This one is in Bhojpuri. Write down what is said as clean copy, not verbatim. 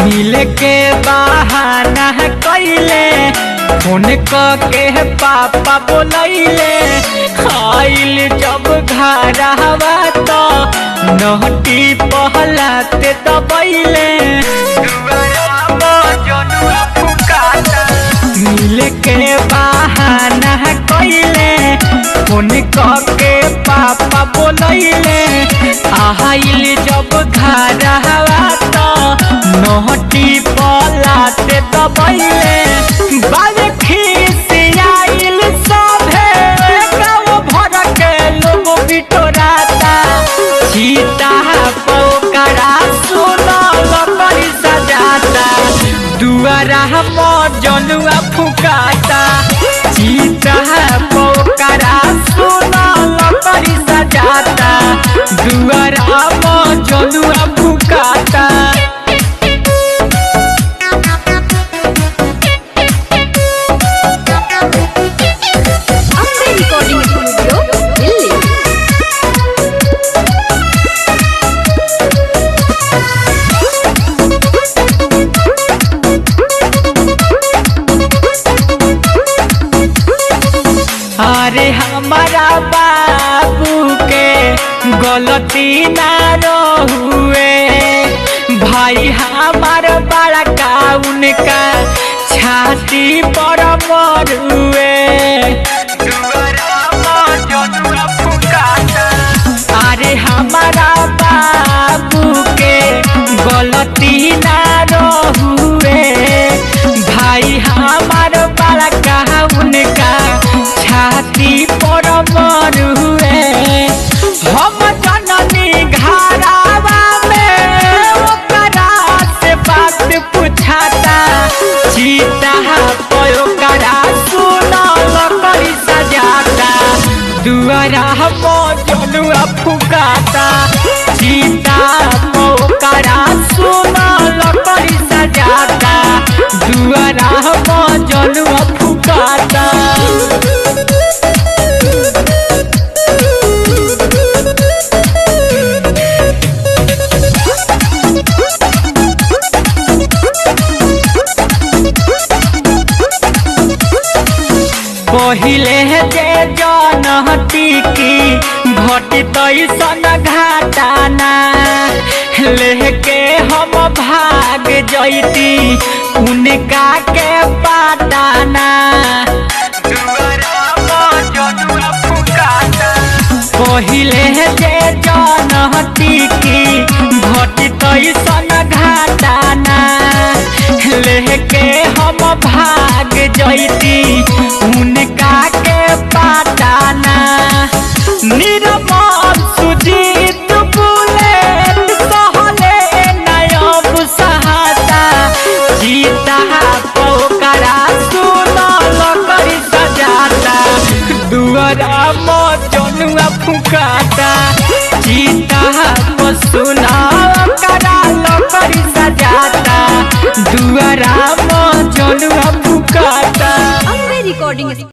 मिले के बहाना कइले फोन के पापा बोलैले आइल जब घरवा तो नहटी पहलाते दबैले मिले के बहाना कइले फोन के पापा बोलैले आइल जब घरवा तो नहटी पलाते दबैले बाजे खिसियाइल सभे गाँव भर के लोग बिटोराता सीता पोकरा सुनल करी सजाता दुआरा जनुआ फुकाता सीता पोकरा सुनल करी सजाता दुआरा जनुआ फुकाता। अरे हमारा बाबू के गलती ना रहुए भाई हमार बड़ा का उनका छाती पर मरुए अरे हमारा बाबू के गलती ना रहुए भाई हमार बड़ा का उनका छाती पर मरुए हम जननी घरावा में ओकरा से बात पूछाता सीता पोकरा सुनल करी सजाता दुआरा जनुआ फुकाता सीता पोकरा सुनल करी सजाता दुआरा जनुआ फुकाता। पहिले जे जनहटी की घटी तैसन घाटाना लेके हम भाग जैती उनका के पाटाना पहिले जे जनहटी की घटी तैसन घाटाना लेके हम भाग जैती उनका के पाटाना निर्मल सुजीत बुलेट सहले नयब सहाता सीता पोकरा सुनल करी सजाता दुआरा जनुआ फुकाता सीता सुनल करी सजाता दुआरा जनुआ फुकाता। रिकॉर्डिंग